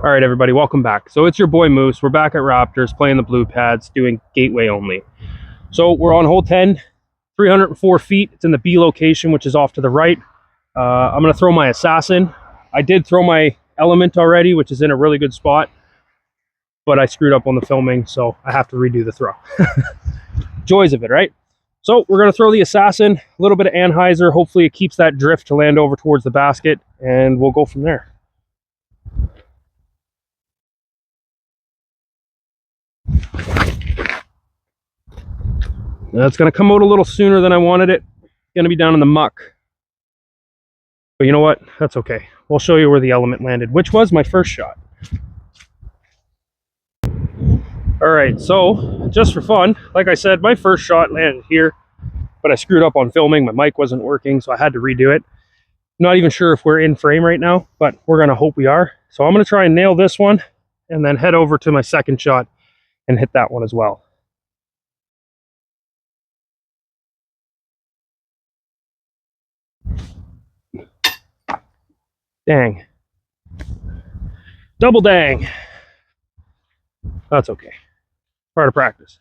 All right, everybody, welcome back. So it's your boy Moose. We're back at Raptors playing the blue pads, doing gateway only. So we're on hole 10, 304 feet. It's in the B location, which is off to the right. I'm going to throw my assassin. I did throw my element already, which is in a really good spot, but I screwed up on the filming, so I have to redo the throw. Joys of it, right? So we're going to throw the assassin, a little bit of anhyzer. Hopefully it keeps that drift to land over towards the basket, and we'll go from there. Now it's going to come out a little sooner than I wanted it. It's going to be down in the muck. But you know what? That's okay. We'll show you where the element landed, which was my first shot. All right, so just for fun, like I said, my first shot landed here, but I screwed up on filming. My mic wasn't working, so I had to redo it. I'm not even sure if we're in frame right now, but we're going to hope we are. So I'm going to try and nail this one and then head over to my second shot and hit that one as well. Dang. Double dang. That's okay. Part of practice.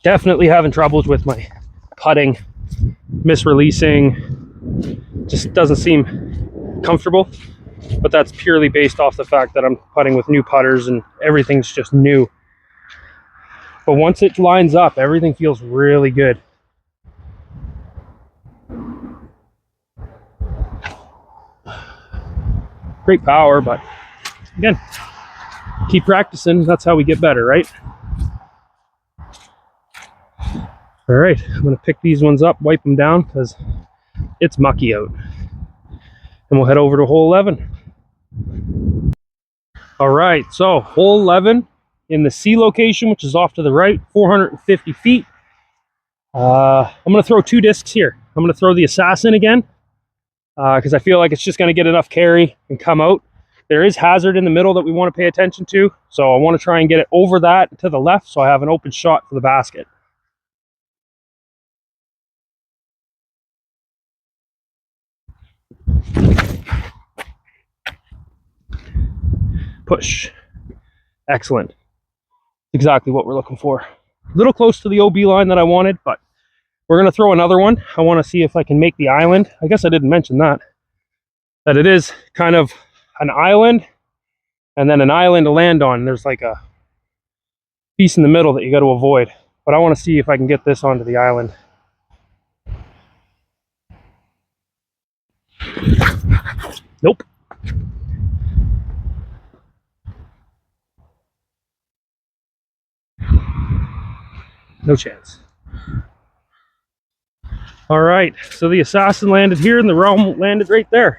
Definitely having troubles with my putting, misreleasing. Just doesn't seem comfortable. But that's purely based off the fact that I'm putting with new putters and everything's just new. But once it lines up, everything feels really good. Great power, but again, keep practicing. That's how we get better, right? All right, I'm going to pick these ones up, wipe them down because it's mucky out. And we'll head over to hole 11. All right, so hole 11 in the C location, which is off to the right, 450 feet. I'm going to throw two discs here. I'm going to throw the assassin again because I feel like it's just going to get enough carry and come out. There is hazard in the middle that we want to pay attention to, so I want to try and get it over that to the left so I have an open shot for the basket. Push. Excellent. Exactly what we're looking for. A little close to the OB line that I wanted, but we're going to throw another one. I want to see if I can make the island. I guess I didn't mention that it is kind of an island and then an island to land on. There's like a piece in the middle that you got to avoid, but I want to see if I can get this onto the island. Nope. No chance. All right, so the assassin landed here and the realm landed right there.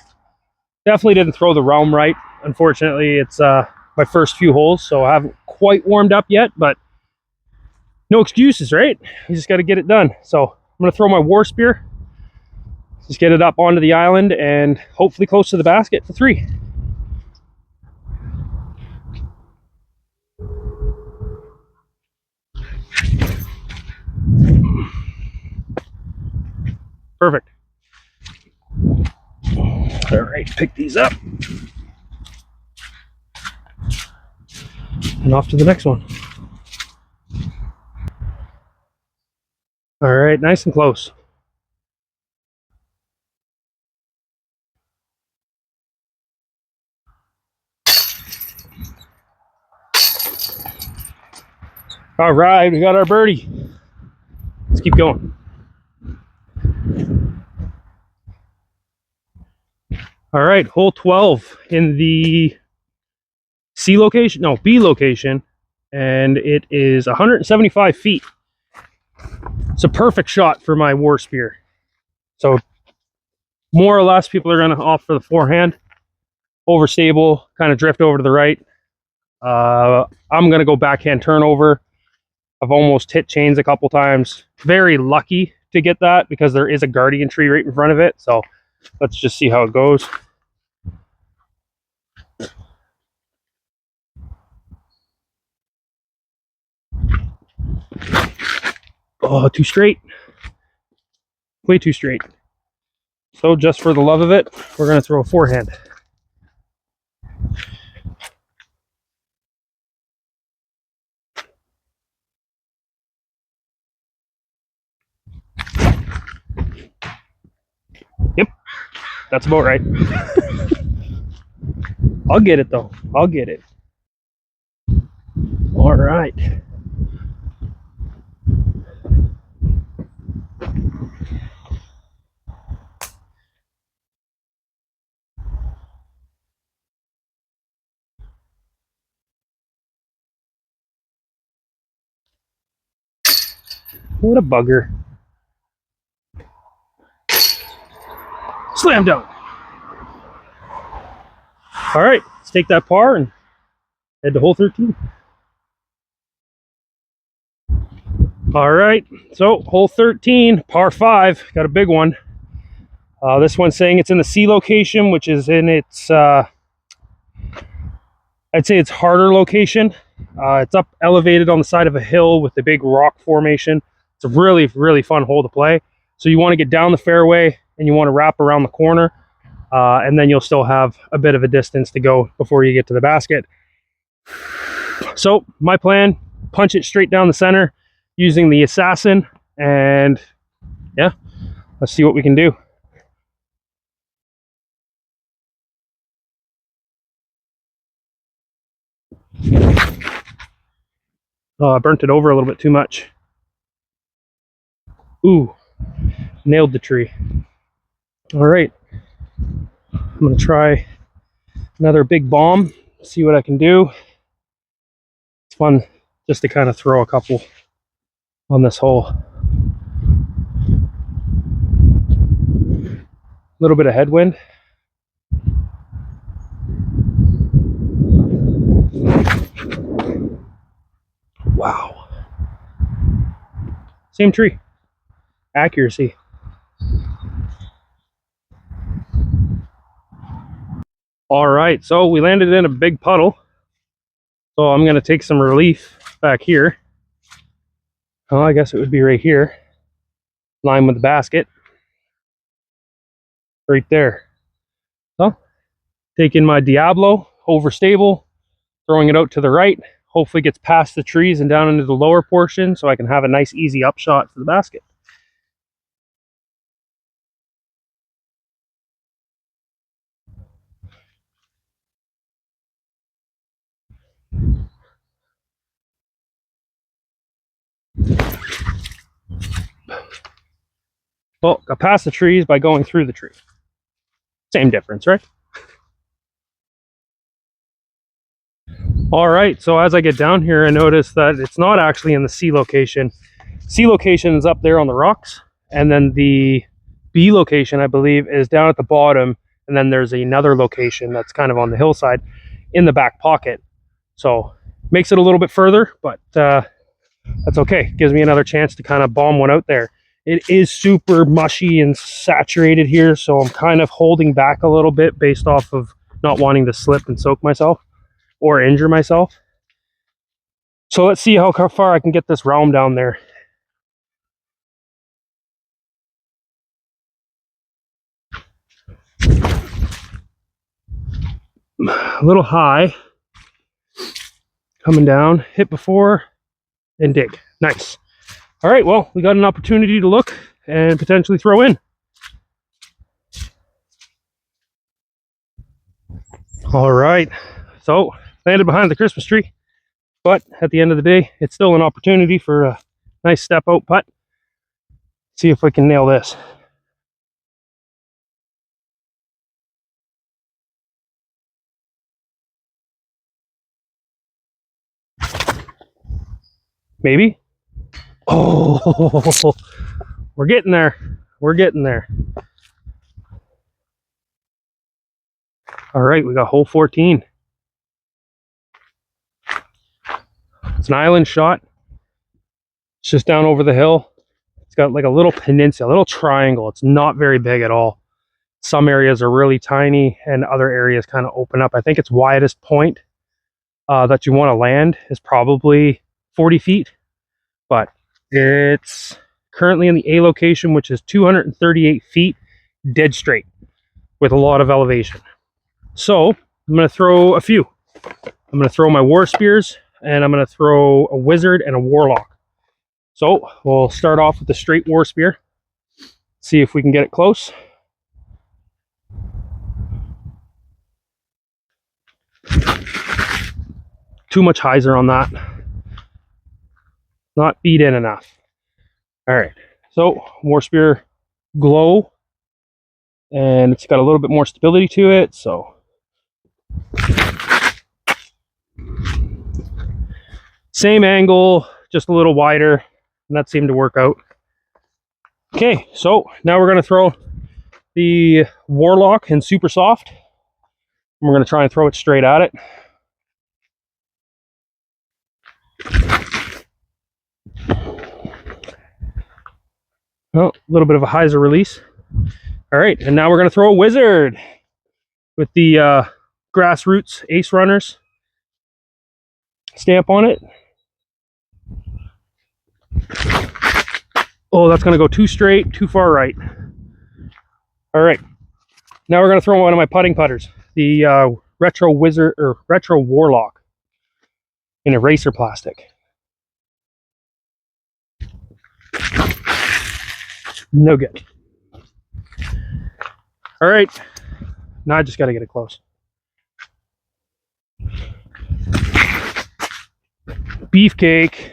Definitely didn't throw the realm right. Unfortunately, it's my first few holes, so I haven't quite warmed up yet, but no excuses, right? You just got to get it done. So I'm going to throw my war spear, just get it up onto the island and hopefully close to the basket for 3. Perfect. All right, pick these up. And off to the next one. All right, nice and close. All right, we got our birdie. Let's keep going. All right, hole 12 in the C location, no, B location, and it is 175 feet. It's a perfect shot for my war spear. So more or less people are going to opt for the forehand, overstable, kind of drift over to the right. I'm going to go backhand turnover. I've almost hit chains a couple times. Very lucky to get that because there is a guardian tree right in front of it. So let's just see how it goes. Oh, too straight. Way too straight. So just for the love of it, we're going to throw a forehand. that's about right. I'll get it though. I'll get it. All right. What a bugger. Slam dunk. All right, let's take that par and head to hole 13. All right, so hole 13, par 5, got a big one. This one's saying it's in the C location, which is in its, I'd say it's harder location. It's up elevated on the side of a hill with a big rock formation. It's a really, really fun hole to play. So you want to get down the fairway and you want to wrap around the corner, and then you'll still have a bit of a distance to go before you get to the basket. So my plan, punch it straight down the center using the Assassin, and yeah, let's see what we can do. Oh, I burnt it over a little bit too much. Ooh, nailed the tree. All right, I'm gonna try another big bomb, see what I can do. It's fun just to kind of throw a couple on this hole. A little bit of headwind. Wow. Same tree. Accuracy. All right, so we landed in a big puddle. So I'm going to take some relief back here. Oh, I guess it would be right here. Line with the basket. Right there. So, taking my Diablo, overstable, throwing it out to the right. Hopefully gets past the trees and down into the lower portion so I can have a nice easy upshot for the basket. Well, got past the trees by going through the tree. Same difference, right? All right, so as I get down here, I notice that it's not actually in the C location. C location is up there on the rocks, and then the B location, I believe, is down at the bottom, and then there's another location that's kind of on the hillside in the back pocket. So makes it a little bit further, but that's okay. Gives me another chance to kind of bomb one out there. It is super mushy and saturated here, so I'm kind of holding back a little bit based off of not wanting to slip and soak myself or injure myself. So let's see how far I can get this realm down there. A little high. Coming down, hit before, and dig. Nice. All right, well, we got an opportunity to look and potentially throw in. All right, so landed behind the Christmas tree, but at the end of the day, it's still an opportunity for a nice step out putt. See if we can nail this. Maybe. Oh, we're getting there. We're getting there. All right, we got hole 14. It's an island shot. It's just down over the hill. It's got like a little peninsula, a little triangle. It's not very big at all. Some areas are really tiny and other areas kind of open up. I think its widest point that you want to land is probably 40 feet, but it's currently in the A location, which is 238 feet dead straight with a lot of elevation. So I'm going to throw a few. I'm going to throw my war spears, and I'm going to throw a wizard and a warlock. So we'll start off with the straight war spear. See if we can get it close. too much hyzer on that. Not beat in enough. All right, so War Spear Glow, and it's got a little bit more stability to it, so same angle, just a little wider, and that seemed to work out. Okay, so now we're going to throw the Warlock in Super Soft. We're going to try and throw it straight at it. Oh, a little bit of a hyzer release. All right, and now we're going to throw a Wizard with the Grassroots Ace Runners stamp on it. Oh, that's going to go too straight, too far right. All right, now we're going to throw one of my putting putters, the Retro Wizard or Retro Warlock in eraser plastic. No good. All right, now I just got to get it close. Beefcake.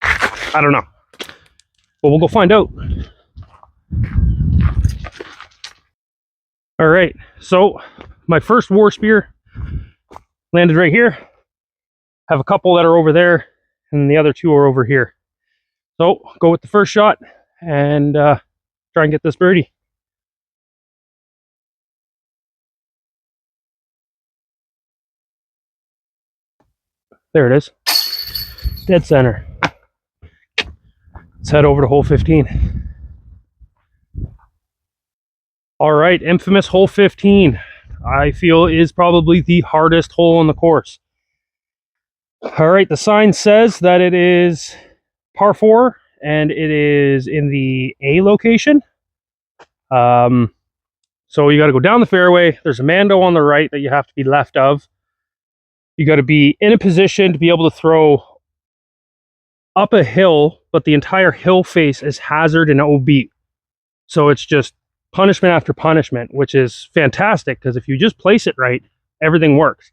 I don't know. Well, we'll go find out. All right, so my first War Spear landed right here. Have a couple that are over there, and the other two are over here. So go with the first shot and try and get this birdie. There it is. Dead center. Let's head over to hole 15. All right, infamous hole 15. I feel is probably the hardest hole on the course. All right, the sign says that it is par 4 and it is in the A location. So you got to go down the fairway. There's a Mando on the right that you have to be left of. You got to be in a position to be able to throw up a hill, but the entire hill face is hazard and OB. So it's just punishment after punishment, which is fantastic because if you just place it right, everything works.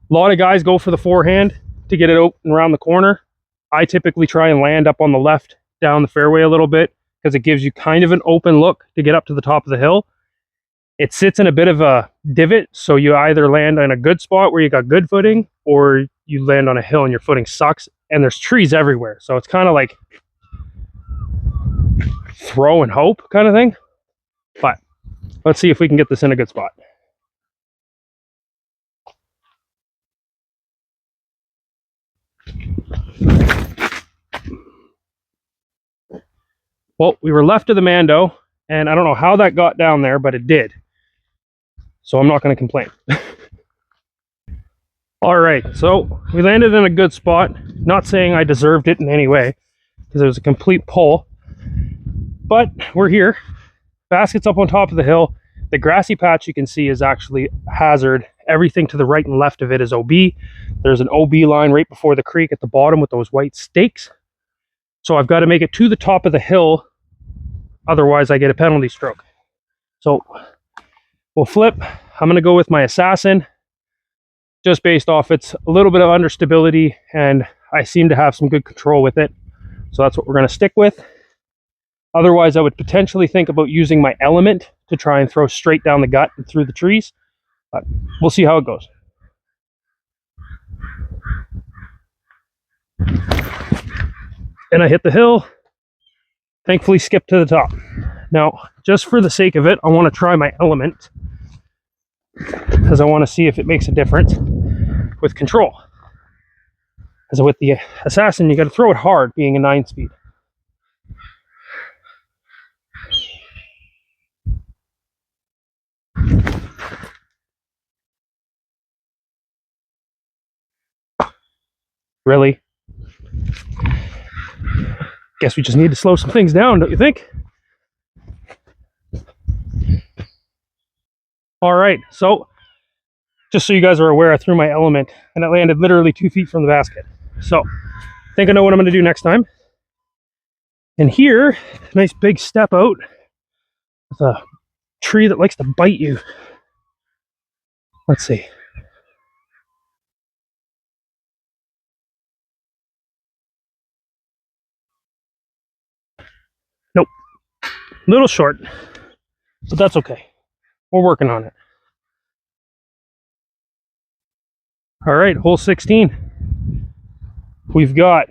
A lot of guys go for the forehand to get it open around the corner. I typically try and land up on the left down the fairway a little bit because it gives you kind of an open look to get up to the top of the hill. It sits in a bit of a divot, so you either land on a good spot where you got good footing, or you land on a hill and your footing sucks, and there's trees everywhere. So it's kind of like throw and hope kind of thing. But let's see if we can get this in a good spot. Well, we were left of the Mando, and I don't know how that got down there, but it did. So I'm not going to complain. All right, so we landed in a good spot. Not saying I deserved it in any way, because it was a complete pull. But we're here. Basket's up on top of the hill. The grassy patch you can see is actually hazard. Everything to the right and left of it is OB. There's an OB line right before the creek at the bottom with those white stakes. So I've got to make it to the top of the hill. Otherwise, I get a penalty stroke. So we'll flip. I'm going to go with my Assassin, just based off it's a little bit of understability, and I seem to have some good control with it. So that's what we're going to stick with. Otherwise, I would potentially think about using my Element to try and throw straight down the gut and through the trees. But we'll see how it goes. And I hit the hill. Thankfully skipped to the top. Now, just for the sake of it, I want to try my Element, because I want to see if it makes a difference with control. Because with the Assassin, you got to throw it hard, being a 9-speed. Really? Guess we just need to slow some things down, don't you think? All right, so just so you guys are aware, I threw my Element and it landed literally 2 feet from the basket. So I think I know what I'm going to do next time. And here, nice big step out with a tree that likes to bite you. Let's see. Nope. Little short, but that's okay. We're working on it. All right, hole 16. We've got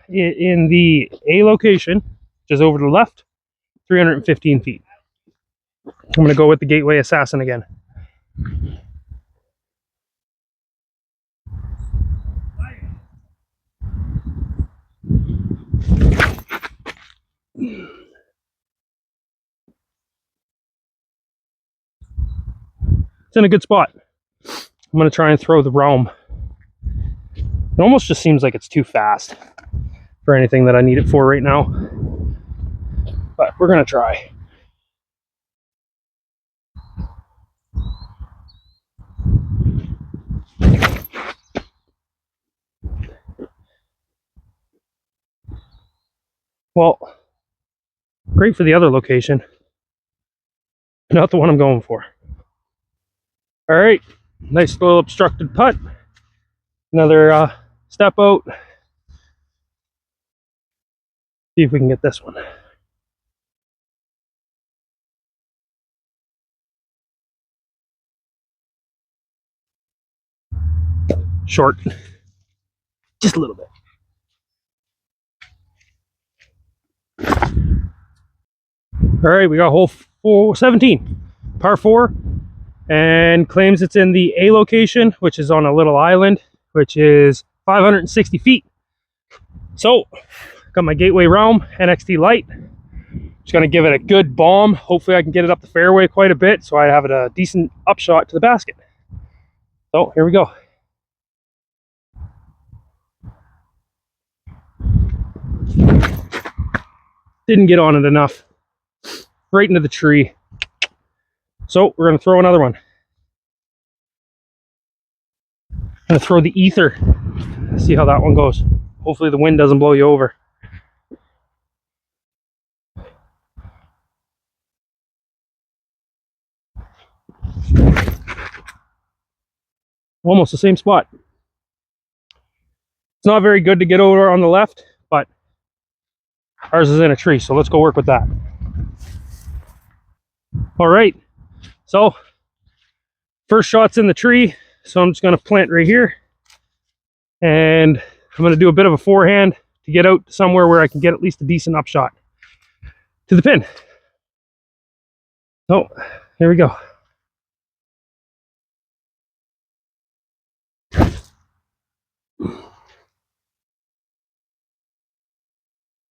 in the A location, just over to the left, 315 feet. I'm going to go with the Gateway Assassin again. It's in a good spot. I'm going to try and throw the Realm. It almost just seems like it's too fast for anything that I need it for right now. But we're going to try. Well, great for the other location. Not the one I'm going for. All right, nice little obstructed putt. Another step out. See if we can get this one. Short. Just a little bit. All right, we got hole 17, par 4, and claims it's in the A location, which is on a little island, which is 560 feet. So, got my Gateway Realm NXT Lite. Just gonna give it a good bomb. Hopefully I can get it up the fairway quite a bit so I have a decent upshot to the basket. So, here we go. Didn't get on it enough. Right into the tree. So we're going to throw another one. I'm going to throw the Ether. See how that one goes. Hopefully the wind doesn't blow you over. Almost the same spot. It's not very good to get over on the left, but ours is in a tree, so let's go work with that. All right, so first shot's in the tree, so I'm just going to plant right here, and I'm going to do a bit of a forehand to get out somewhere where I can get at least a decent upshot to the pin. So here we go.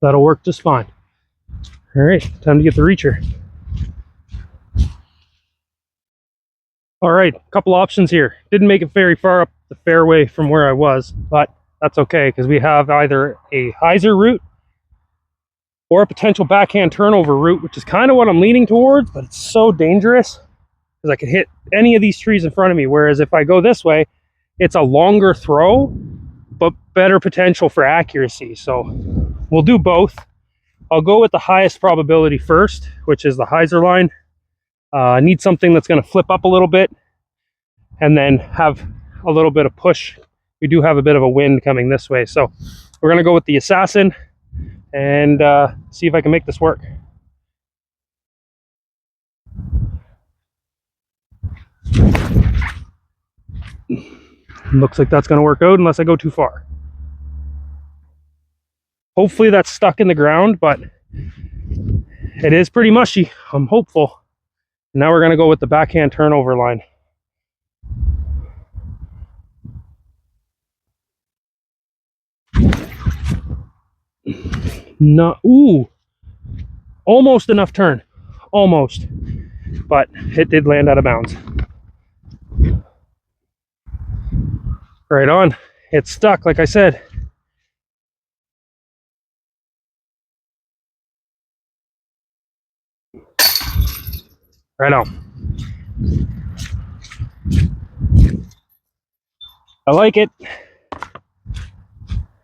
That'll work just fine. All right, time to get the reacher. All right, a couple options here. Didn't make it very far up the fairway from where I was, but that's okay because we have either a hyzer route or a potential backhand turnover route, which is kind of what I'm leaning towards, but it's so dangerous because I could hit any of these trees in front of me. Whereas if I go this way, it's a longer throw, but better potential for accuracy. So we'll do both. I'll go with the highest probability first, which is the hyzer line. I need something that's going to flip up a little bit and then have a little bit of push. We do have a bit of a wind coming this way. So we're going to go with the Assassin and see if I can make this work. Looks like that's going to work out unless I go too far. Hopefully that's stuck in the ground, but it is pretty mushy. I'm hopeful. Now we're going to go with the backhand turnover line. No, ooh, almost enough turn, almost, but it did land out of bounds. Right on, it's stuck, like I said. Right on. I like it.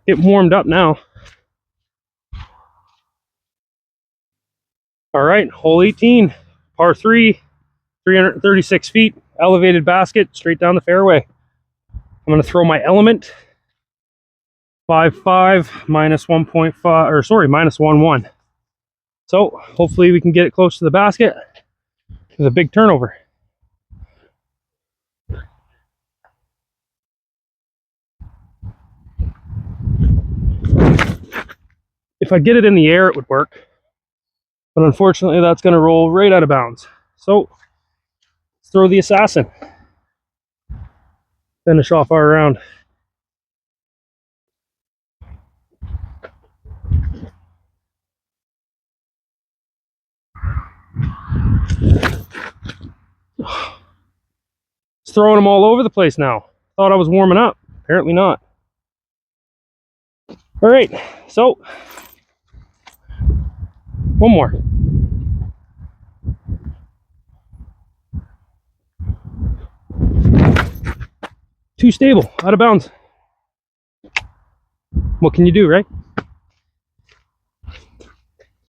Getting warmed up now. All right, hole 18, par 3, 336 feet. elevated basket straight down the fairway. I'm going to throw my element. 5.5 minus 1.5, or sorry, minus 1.1. So hopefully we can get it close to the basket. There's a big turnover. If I get it in the air, it would work. But unfortunately, that's going to roll right out of bounds. So let's throw the assassin. Finish off our round. It's throwing them all over the place now. Thought I was warming up. Apparently not. All right, so one more. Too stable, out of bounds. What can you do, right?